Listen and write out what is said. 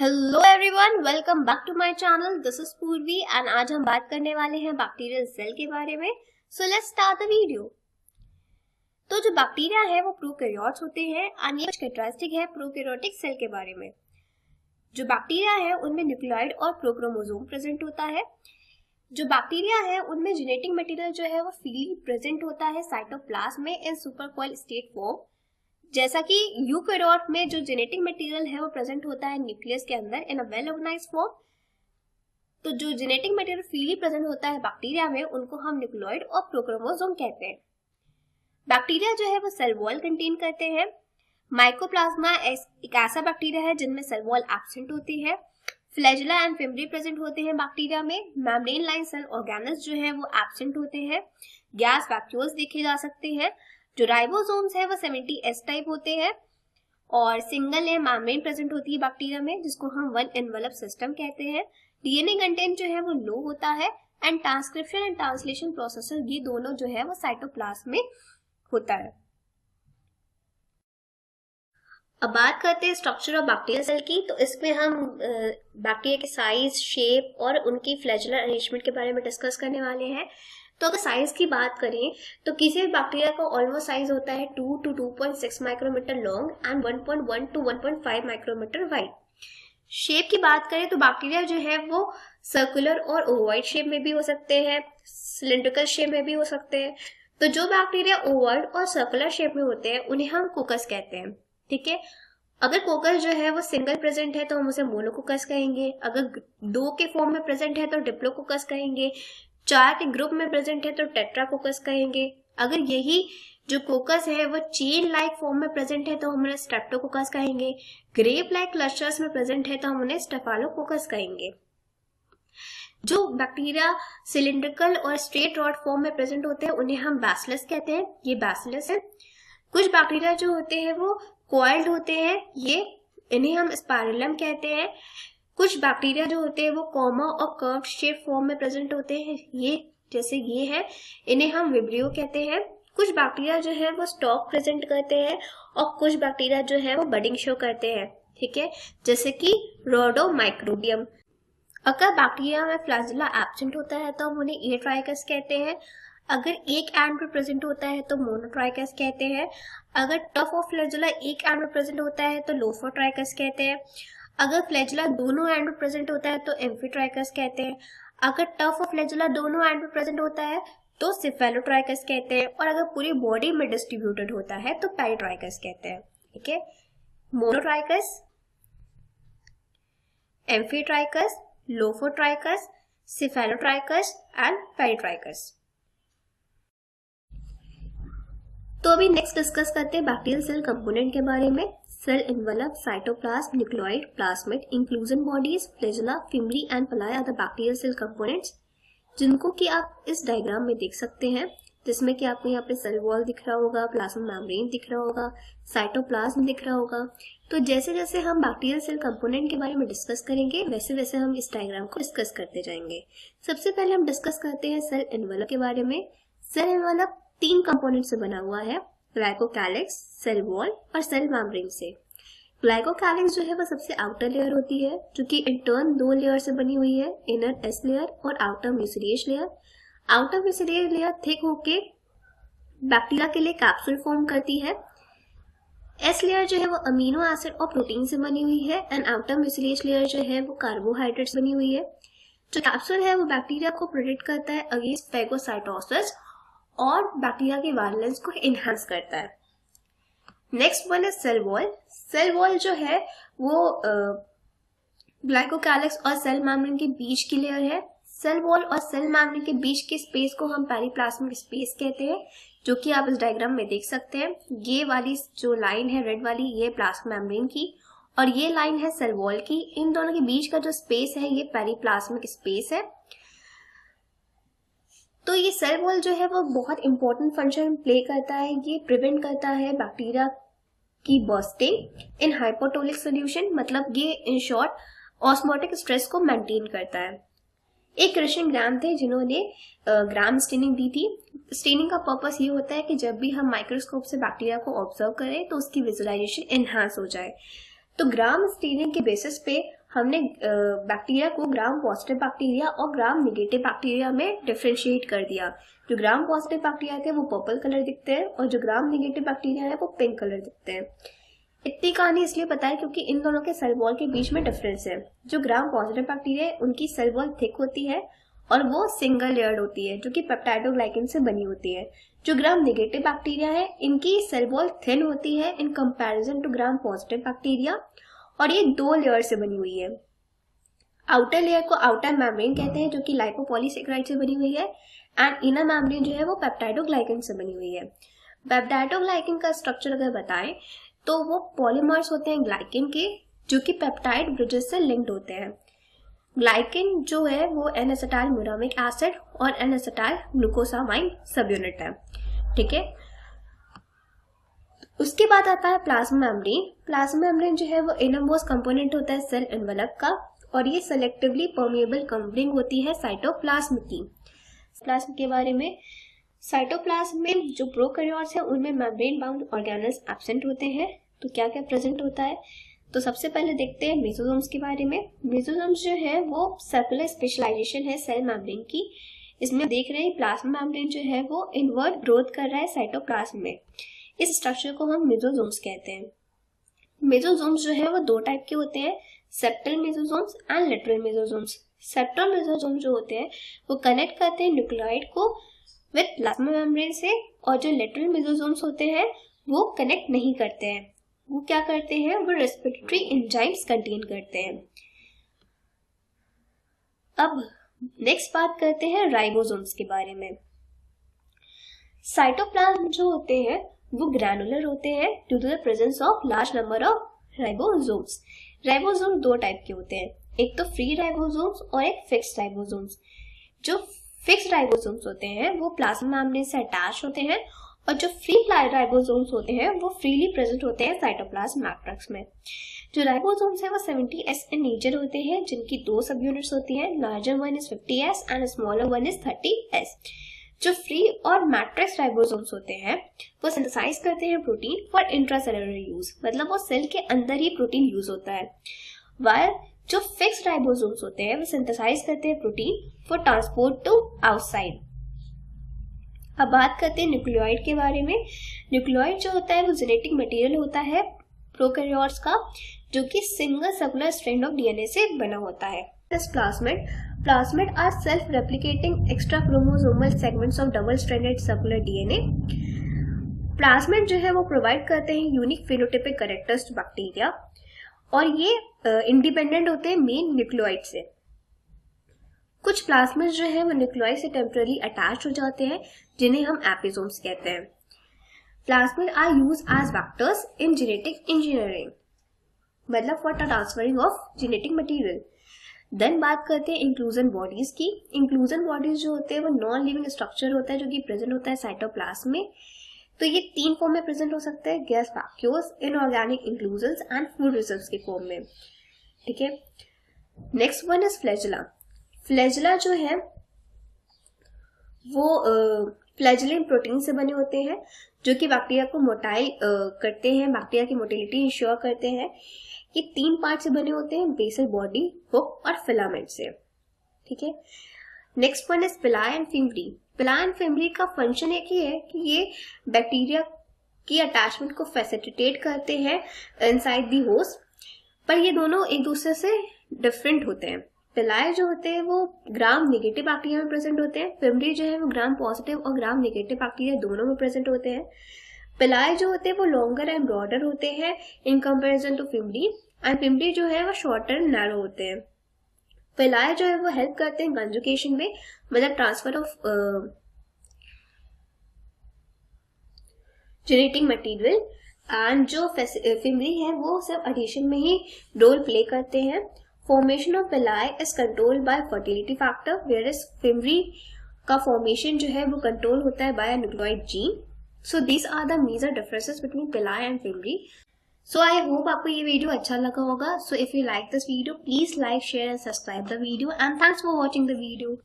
Hello everyone, welcome back to my channel. This is Purvi and आज हम बात करने वाले हैं बैक्टीरियल सेल के बारे में। So let's start the video. तो जो बैक्टीरिया है वो प्रोकैरियोट्स होते हैं एंड ये कैरेक्टरिस्टिक है प्रोकैरियोटिक सेल के बारे में। जो बैक्टीरिया है उनमें न्यूक्लियोइड और प्रोक्रोमोसोम प्रेजेंट होता है। जो बैक्टीरिया है उनमें जेनेटिक मटेरियल जो है वो फ्रीली प्रेजेंट होता है साइटोप्लाज्म में इन सुपरकॉइल स्टेट फॉर्म। जैसा कि यूकैरियोट में जो जेनेटिक मटेरियल है वो प्रेजेंट होता है न्यूक्लियस के अंदर इन अ वेल ऑर्गेनाइज्ड फॉर्म। तो जो जेनेटिक मटेरियल फ्रीली प्रेजेंट होता है बैक्टीरिया में उनको हम न्यूक्लियोइड और प्रोक्रोमोसोम कहते हैं। बैक्टीरिया जो है वो सेल वॉल कंटेन करते हैं। माइकोप्लाज्मा एक ऐसा बैक्टीरिया है जिनमें सेल वॉल एब्सेंट होती है। फ्लैजेला एंड फिम्ब्री प्रेजेंट होते हैं बैक्टीरिया में। मेम्ब्रेन लाइन सेल ऑर्गेनल्स जो है वो एब्सेंट होते हैं। गैस वैक्यूल्स देखे जा सकते हैं। जो राइबोसोम्स है वो 70S टाइप होते हैं और सिंगल लेयर मेम्ब्रेन प्रेजेंट होती है बैक्टीरिया में जिसको हम वन एनवेलप सिस्टम कहते हैं। डीएनए कंटेंट जो है वो लो होता है and transcription and translation processor ये दोनों जो है वो साइटोप्लाज्म में होता है। अब बात करते हैं स्ट्रक्चर ऑफ बैक्टीरियल सेल की। तो इसमें हम बैक्टीरिया के साइज, शेप और उनकी फ्लैजेलर अरेंजमेंट के बारे में डिस्कस करने वाले हैं। तो अगर साइज की बात करें तो किसी भी बैक्टीरिया का ऑलमोस्ट साइज होता है 2 to 2.6 micrometre long and 1.1 to 1.5 micrometre wide. Shape की बात करें तो बैक्टीरिया जो है वो सर्कुलर और ओवॉइड शेप में भी हो सकते हैं, सिलिंड्रिकल शेप में भी हो सकते हैं। तो जो बैक्टीरिया ओवॉइड और सर्कुलर शेप में होते हैं उन्हें हम कोकस कहते हैं। ठीक है, अगर कोकस जो है वो सिंगल प्रेजेंट है तो हम उसे मोनोकोकस कहेंगे। अगर 2 के फॉर्म में प्रेजेंट है तो डिप्लोकोकस कहेंगे। 4 के ग्रुप में प्रेजेंट है तो टेट्राकोकस कहेंगे। अगर यही जो कोकस है वो चेन लाइक फॉर्म में प्रेजेंट है तो हम उन्हें स्ट्रेप्टोकोकस कहेंगे। ग्रेप लाइक क्लस्टर्स में प्रेजेंट है तो हम उन्हें स्टेफालोकोकस कहेंगे। जो बैक्टीरिया सिलिंड्रिकल और स्ट्रेट रॉड फॉर्म में प्रेजेंट होते हैं उन्हें हम बैसिलस कहते हैं। ये बैसिलस है। कुछ बैक्टीरिया जो होते हैं वो कॉइल्ड होते हैं, इन्हें हम स्पाइरलम कहते हैं। कुछ बैक्टीरिया जो होते हैं वो कॉमा और कर्व्ड शेप फॉर्म में प्रेजेंट होते हैं, जैसे ये है, इन्हें हम विब्रियो कहते हैं। कुछ बैक्टीरिया जो है वो स्टॉक प्रेजेंट करते हैं और कुछ बैक्टीरिया जो है वो बडिंग शो करते हैं। ठीक है, जैसे कि रोडोमाइक्रोबियम। अगर बैक्टीरिया में फ्लैजेला एब्सेंट होता है तो हम उन्हें एट्राइकस कहते हैं। अगर एक एंड पे प्रेजेंट होता है तो मोनोट्राइकस कहते हैं। अगर टफ ऑफ फ्लैजेला एक एंड पे प्रेजेंट होता है तो लोफोट्राइकस कहते हैं। अगर फ्लैजेला दोनों एंड पे प्रेजेंट होता है तो एम्फीट्राइकस कहते हैं। अगर टफ ऑफ फ्लैजेला दोनों एंड पे प्रेजेंट होता है तो सिफेलोट्राइकस कहते हैं। और अगर पूरी बॉडी में डिस्ट्रीब्यूटेड होता है तो पेरिट्राइकस कहते हैं। ठीक है, monotrichous, amphitrichous, lophotrichous, cephalotrichous and peritrichous. तो अभी नेक्स्ट डिस्कस करते हैं बैक्टीरियल सेल कंपोनेंट के बारे में। Cell envelope, cytoplasm, nucleoid, plasmid, inclusion bodies, flagella, fimbriae and pili are the bacterial cell components, जिनको कि आप इस डायग्राम में देख सकते हैं, जिसमें कि आपको यहाँ पे सेल वॉल दिख रहा होगा, प्लाज्मा मेम्ब्रेन दिख रहा होगा, साइटोप्लाज्म दिख रहा होगा। तो जैसे जैसे हम बैक्टीरियल सेल कंपोनेंट के बारे में डिस्कस करेंगे वैसे वैसे हम इस डायग्राम को डिस्कस करते जाएंगे। सबसे पहले हम डिस्कस करते हैं सेल एनवेलप के बारे में। सेल एनवेलप 3 कंपोनेंट से बना हुआ है, ग्लाइकोकैलिक्स, सेल वॉल और सेल मेम्ब्रेन से। ग्लाइकोकैलिक्स जो है वो सबसे आउटर लेयर होती है जो कि इंटर्न 2 लेयर से बनी हुई है, इनर एस लेयर और outer mucilage layer. Outer mucilage layer thick होके बैक्टीरिया के लिए कैप्सूल फॉर्म करती है। एस लेयर जो है वो अमीनो एसिड और प्रोटीन से बनी हुई है एंड आउटर म्यूसिलिएज लेयर जो है वो कार्बोहाइड्रेट से बनी हुई है। जो कैप्सूल है वो बैक्टीरिया को प्रोटेक्ट करता है अगेंस्ट फेगोसाइटोसिस और बैक्टीरिया के वायलेंस को इनहेंस करता है। नेक्स्ट वन है सेल वॉल। सेल वॉल जो है वो ग्लाइकोकैलिक्स और सेल मेम्ब्रेन के बीच की लेयर है। सेल वॉल और सेल मेम्ब्रेन के बीच के स्पेस को हम पेरिप्लाज्मिक स्पेस कहते हैं, जो कि आप इस डायग्राम में देख सकते हैं। ये वाली जो लाइन है रेड वाली, ये प्लाज्मा मेम्ब्रेन की और ये लाइन है सेल वॉल की। इन दोनों के बीच का जो स्पेस है ये पेरिप्लाज्मिक स्पेस है। तो ये सेल वॉल जो है वो बहुत इंपॉर्टेंट फंक्शन प्ले करता है। ये प्रिवेंट करता है बैक्टीरिया की बर्स्टिंग इन हाइपोटोनिक सॉल्यूशन, मतलब ये इन शॉर्ट ऑस्मोटिक स्ट्रेस को मेंटेन करता है। एक क्रिश्चियन ग्राम थे जिन्होंने ग्राम स्टेनिंग दी थी। स्टेनिंग का पर्पस ये होता है कि जब भी हम माइक्रोस्कोप से बैक्टीरिया को ऑब्जर्व करें तो उसकी विजुअलाइजेशन एनहांस हो जाए। तो ग्राम स्टेनिंग के बेसिस पे हमने बैक्टीरिया को ग्राम पॉजिटिव बैक्टीरिया और ग्राम नेगेटिव बैक्टीरिया में डिफरेंशिएट कर दिया। जो ग्राम पॉजिटिव बैक्टीरिया थे वो पर्पल कलर दिखते हैं और जो ग्राम नेगेटिव बैक्टीरिया है वो पिंक कलर दिखते हैं। इतनी कहानी इसलिए पता है क्योंकि इन दोनों के सेल वॉल के बीच में डिफरेंस है। जो ग्राम पॉजिटिव बैक्टीरिया है उनकी सेल वॉल थिक होती है और वो सिंगल लेयर्ड होती है जो कि पेप्टाइडोग्लाइकन से बनी होती है। जो ग्राम नेगेटिव बैक्टीरिया है इनकी सेल वॉल थिन होती है in comparison to gram positive bacteria और ये 2 लेयर से बनी हुई है। आउटर लेयर को आउटर मेम्ब्रेन कहते हैं जो कि लाइपोपॉलीसेकेराइड से बनी हुई है एंड इनर मेम्ब्रेन जो है वो पेप्टाइडोग्लाइकन से बनी हुई है। पेप्टाइडोग्लाइकन का स्ट्रक्चर अगर बताएं तो वो पॉलीमर्स होते हैं ग्लाइकिन के जो कि पेप्टाइड ब्रिजेस से लिंक्ड होते हैं। ग्लाइकिन जो है वो एन-एसिटाइल म्यूरामिक एसिड और एन-एसिटाइल ग्लूकोसामाइन सब यूनिट है। ठीक है, उसके बाद आता है प्लाज्मा मेम्ब्रेन। प्लाज्मा मेम्ब्रेन जो है वो इनरमोस्ट कंपोनेंट होता है सेल एनवेलप का और ये सेलेक्टिवली परमिएबल कवरिंग होती है साइटोप्लाज्म की। प्लाज्म के बारे में, साइटोप्लाज्म में जो प्रोकैरियोट्स है उनमें मेम्ब्रेन बाउंड ऑर्गेनेल्स एब्सेंट होते हैं। तो क्या क्या प्रेजेंट होता है, तो सबसे पहले देखते हैं मेसोसोम्स के बारे में। मेसोसोम्स जो है वो सर्कुलर स्पेशलाइजेशन है सेल मेम्ब्रेन की। इसमें देख रहे हैं प्लाज्मा मेम्ब्रेन जो है वो इनवर्ट ग्रोथ कर रहा है साइटोप्लाज्म में। इस स्ट्रक्चर को हम मेसोसोम्स कहते हैं। मेसोसोम्स जो है वो 2 टाइप के होते हैं, septal मेसोसोम्स and lateral मेसोसोम्स। Septal mesosome जो होते हैं वो कनेक्ट करते हैं न्यूक्लियोइड को विद प्लाज्मा मेम्ब्रेन से और जो लेटरल मेसोसोम्स होते हैं वो कनेक्ट नहीं करते हैं। वो क्या करते हैं, वो रेस्पिरेटरी एंजाइम्स कंटेन करते हैं। अब नेक्स्ट बात करते हैं राइबोसोम्स के बारे में। साइटोप्लाज्म जो होते हैं वो ग्रैनुलर होते हैं due to the presence of large number of ribosomes. Ribosome 2 type के होते हैं, एक तो फ्री राइबोसोम्स और एक फिक्स्ड राइबोसोम्स। जो फिक्स्ड राइबोसोम्स होते हैं वो प्लाज्मा मेम्ब्रेन से अटैच होते हैं और जो फ्री राइबोसोम्स होते हैं वो फ्रीली प्रेजेंट होते हैं साइटोप्लाज्म मैट्रिक्स में। जो राइबोसोम्स है वो 70S इन नेचर होते हैं जिनकी 2 सब यूनिट्स होती हैं, larger one is 50S and smaller one is 30S। जो फ्री और मैट्रिक्स राइबोसोम्स होते हैं वो सिंथेसाइज करते हैं प्रोटीन फॉर इंट्रासेलुलर यूज, मतलब वो सेल के अंदर ही प्रोटीन यूज होता है। वाइल जो फिक्स्ड राइबोसोम्स होते हैं वो सिंथेसाइज करते हैं protein for transport to outside. अब बात करते हैं न्यूक्लियोइड के बारे में। न्यूक्लियोइड जो होता है वो जेनेटिक मटेरियल होता है प्रोकैरियोट्स का जो कि single circular strand of DNA से बना होता है। Plasmid are self replicating extra chromosomal segments of double stranded circular DNA. Plasmid जो है वो प्रोवाइड करते हैं unique phenotypic characters to bacteria और ये इंडिपेंडेंट होते हैं मेन न्यूक्लियोइड से। कुछ प्लाज्मिड जो है वो न्यूक्लियोइड से टेम्पररी अटैच हो जाते हैं जिन्हें हम एपिसोम्स कहते हैं। Plasmid are use as vectors in genetic engineering, मतलब for transferring of genetic material. Then बात करते हैं इंक्लूजन बॉडीज की। इंक्लूजन बॉडीज जो होते हैं वो नॉन लिविंग स्ट्रक्चर होता है जो कि प्रेजेंट होता है साइटोप्लाज्म में। तो ये 3 फॉर्म में प्रेजेंट हो सकते हैं, gas vacuoles, inorganic inclusions and food reserves के फॉर्म में। ठीक है, next one is flagella. Flagella जो है वो फ्लैजेलिन प्रोटीन से बने होते हैं जो कि बैक्टीरिया को मोटाइल करते हैं, बैक्टीरिया की मोटिलिटी इंश्योर करते हैं। ये 3 पार्ट से बने होते हैं, बेसल बॉडी, हुक और फिलामेंट से। ठीक है, नेक्स्ट वन इज पिलाई एंड फिम्बरी। पिलाई एंड फिम्बरी का फंक्शन एक ही है कि ये बैक्टीरिया की अटैचमेंट को फैसिलिटेट करते हैं इनसाइड दी होस्ट, पर ये दोनों एक दूसरे से डिफरेंट होते हैं। पिलाई जो होते हैं वो ग्राम नेगेटिव बैक्टीरिया में प्रेजेंट होते हैं, फिम्बरी जो है वो ग्राम पॉजिटिव और ग्राम नेगेटिव बैक्टीरिया दोनों में प्रेजेंट होते हैं। पिलाई जो होते हैं वो लॉन्गर एंड ब्रॉडर होते हैं in comparison to fimbriae, and fimbriae जो है वो शॉर्टर एंड नैरो होते हैं। पिलाई जो है वो हेल्प करते हैं कंजुगेशन में, मतलब transfer of genetic material, and जो फिम्बरी है वो सिर्फ एडिशन में ही रोल प्ले करते हैं। Formation of pili is controlled by fertility factor, where is fimbriae का फॉर्मेशन जो है वो कंट्रोल होता है by nucleoid gene. So these are the major differences between pili and fimbriae. So I hope आपको ये वीडियो अच्छा लगा होगा। So if you like this video, please like, share and subscribe the video, and thanks for watching the video.